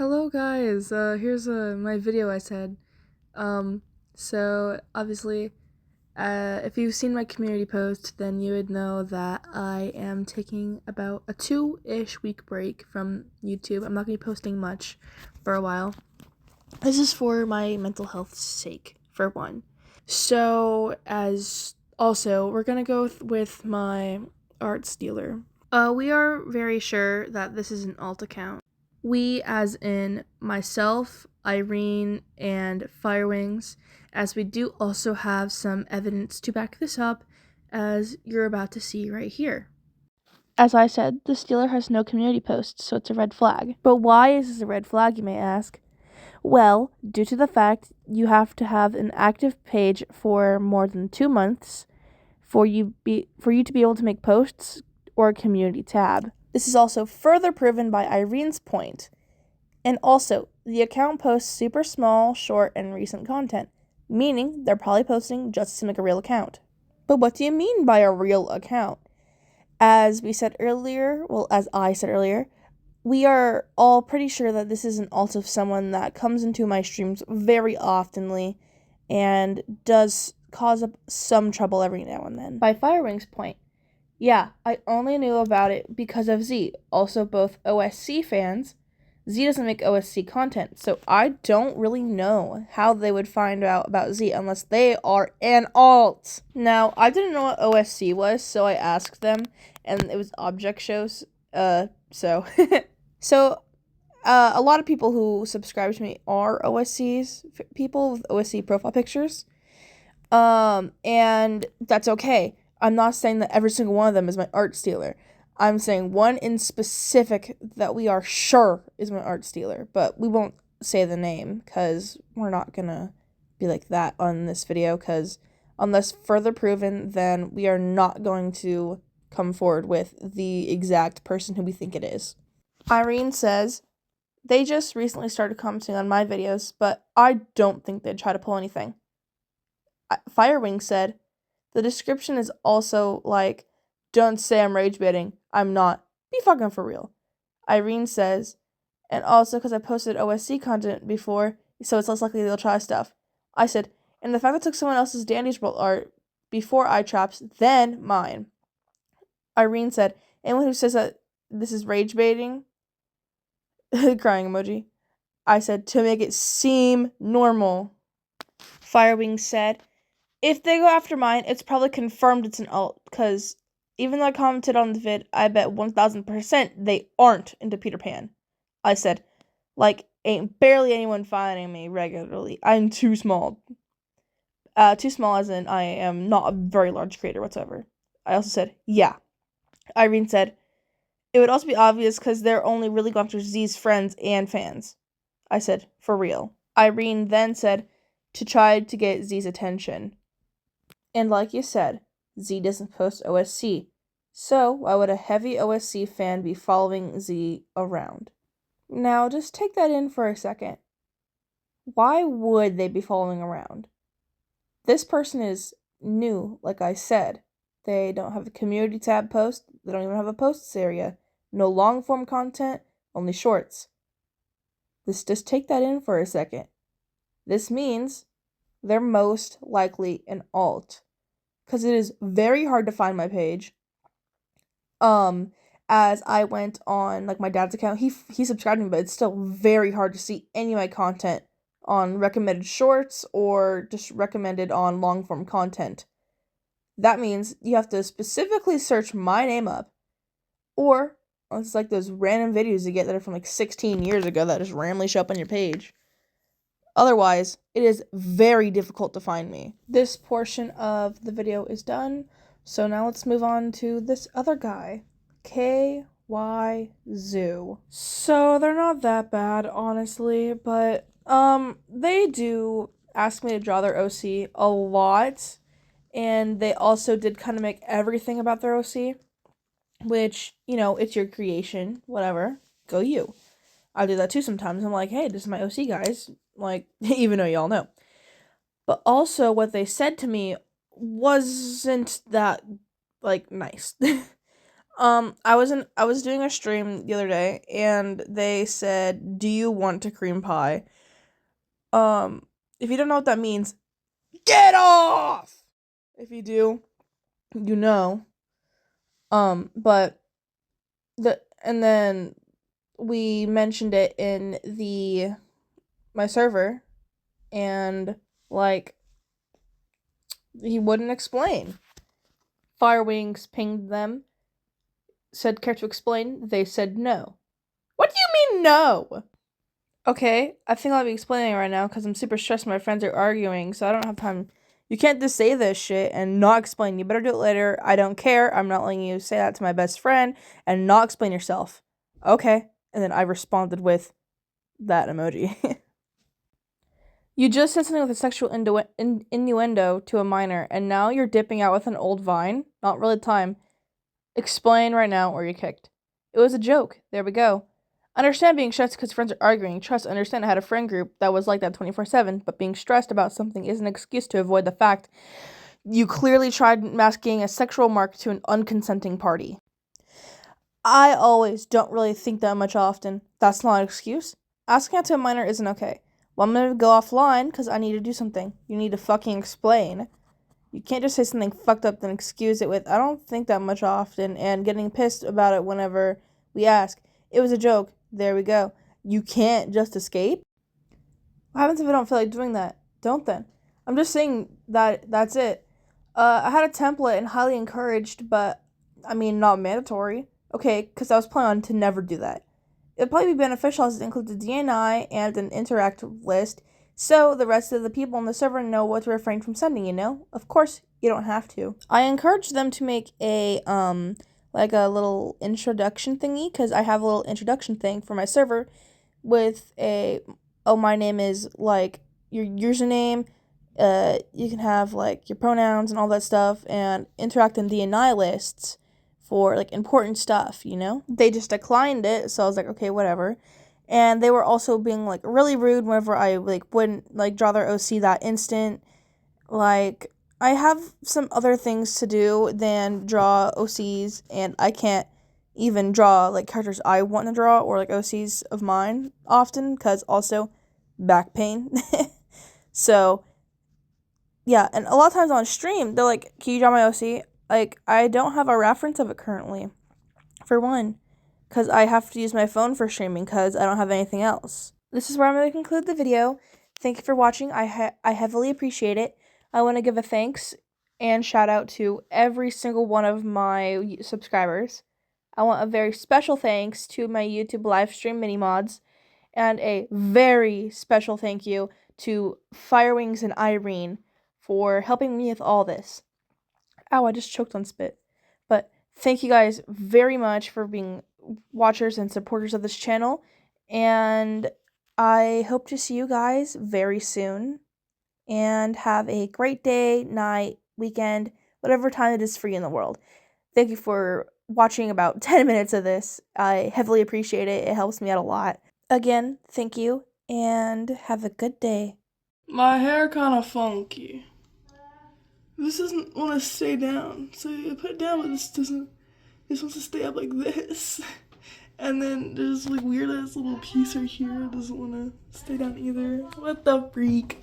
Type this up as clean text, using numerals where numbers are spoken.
Hello guys, here's my video I said. So obviously, if you've seen my community post, then you would know that I am taking about a 2-ish week break from YouTube. I'm not going to be posting much for a while. This is for my mental health's sake, for one. So, as also, we're going to go with my arts dealer. We are very sure that this is an alt account. We, as in myself, Irene, and Firewings, as we do also have some evidence to back this up, as you're about to see right here. As I said, the dealer has no community posts, so it's a red flag. But why is this a red flag, you may ask? Well, due to the fact you have to have an active page for more than 2 months for you to be able to make posts or a community tab. This is also further proven by Irene's point. And also, the account posts super small, short, and recent content, meaning they're probably posting just to make a real account. But what do you mean by a real account? As I said earlier, we are all pretty sure that this is an alt of someone that comes into my streams very oftenly and does cause up some trouble every now and then. By Firewing's point, yeah, I only knew about it because of Zee, also both OSC fans. Zee doesn't make OSC content, so I don't really know how they would find out about Zee unless they are an alt. Now, I didn't know what OSC was, so I asked them, and it was object shows, so a lot of people who subscribe to me are OSCs, people with OSC profile pictures, and that's okay. I'm not saying that every single one of them is my art stealer. I'm saying one in specific that we are sure is my art stealer, but we won't say the name because we're not gonna be like that on this video, because unless further proven, then we are not going to come forward with the exact person who we think it is. Irene says, they just recently started commenting on my videos, but I don't think they'd try to pull anything. Firewing said, the description is also like, don't say I'm rage baiting. I'm not. Be fucking for real. Irene says, and also because I posted OSC content before, so it's less likely they'll try stuff. I said, and the fact that I took someone else's Dandy's World art before iTraps, then mine. Irene said, anyone who says that this is rage baiting, crying emoji. I said, to make it seem normal. Firewing said, if they go after mine, it's probably confirmed it's an alt, because even though I commented on the vid, I bet 1000% they aren't into Peter Pan. I said, like, ain't barely anyone finding me regularly. I'm too small. Too small as in I am not a very large creator whatsoever. I also said, yeah. Irene said, it would also be obvious because they're only really going after Zee's friends and fans. I said, for real. Irene then said, to try to get Zee's attention. And like you said, Zee doesn't post OSC, so why would a heavy OSC fan be following Zee around? Now, just take that in for a second. Why would they be following around? This person is new, like I said. They don't have a community tab post, they don't even have a posts area. No long-form content, only shorts. Just take that in for a second. This means they're most likely an alt, because it is very hard to find my page. As I went on, like, my dad's account, he subscribed to me, but it's still very hard to see any of my content on recommended shorts or just recommended on long-form content. That means you have to specifically search my name up, or it's like those random videos you get that are from like 16 years ago that just randomly show up on your page. Otherwise, it is very difficult to find me. This portion of the video is done, so now let's move on to this other guy, KY Zoo. So they're not that bad, honestly, but they do ask me to draw their OC a lot, and they also did kind of make everything about their OC, which, you know, it's your creation, whatever, go you. I do that too sometimes. I'm like, hey, this is my OC, guys. Like, even though y'all know. But also, what they said to me wasn't that, like, nice. I was doing a stream the other day, and they said, "Do you want to cream pie?" If you don't know what that means, get off! If you do, you know. But and then we mentioned it in my server, and like he wouldn't explain. Firewings pinged them, said care to explain. They said no. What do you mean no? Okay, I think I'll be explaining right now because I'm super stressed. My friends are arguing, so I don't have time. You can't just say this shit and not explain. You better do it later. I don't care. I'm not letting you say that to my best friend and not explain yourself. Okay. And then I responded with that emoji. You just said something with a sexual innuendo to a minor, and now you're dipping out with an old vine? Not really time. Explain right now or you're kicked. It was a joke. There we go. Understand being stressed because friends are arguing. Trust, understand I had a friend group that was like that 24/7, but being stressed about something is an excuse to avoid the fact you clearly tried masking a sexual mark to an unconsenting party. I always don't really think that much often. That's not an excuse. Asking out to a minor isn't okay. Well, I'm gonna go offline because I need to do something. You need to fucking explain. You can't just say something fucked up then excuse it with, I don't think that much often, and getting pissed about it whenever we ask. It was a joke. There we go. You can't just escape? What happens if I don't feel like doing that? Don't then. I'm just saying that's it. I had a template and highly encouraged, but I mean, not mandatory. Okay, because I was planning on to never do that. It'd probably be beneficial as it includes a DNI and an interactive list, so the rest of the people on the server know what to refrain from sending, you know? Of course, you don't have to. I encouraged them to make like a little introduction thingy, because I have a little introduction thing for my server with my name is, like, your username, you can have, like, your pronouns and all that stuff, and interact in DNI lists for, like, important stuff, you know? They just declined it, so I was like, okay, whatever. And they were also being, like, really rude whenever I, like, wouldn't, like, draw their OC that instant. Like, I have some other things to do than draw OCs, and I can't even draw, like, characters I want to draw or, like, OCs of mine often, because also back pain. So, yeah, and a lot of times on stream, they're like, can you draw my OC? Like, I don't have a reference of it currently, for one, because I have to use my phone for streaming because I don't have anything else. This is where I'm going to conclude the video. Thank you for watching. I heavily appreciate it. I want to give a thanks and shout out to every single one of my subscribers. I want a very special thanks to my YouTube live stream mini mods, and a very special thank you to Firewings and Irene for helping me with all this. Ow, I just choked on spit. But thank you guys very much for being watchers and supporters of this channel, and I hope to see you guys very soon, and have a great day, night, weekend, whatever time it is for you in the world. Thank you for watching about 10 minutes of this. I heavily appreciate it. It helps me out a lot. Again, thank you, and have a good day. My hair kind of funky. This doesn't want to stay down, so you put it down, but this doesn't. This wants to stay up like this. And then there's like weird ass little piece right here. It doesn't want to stay down either. What the freak?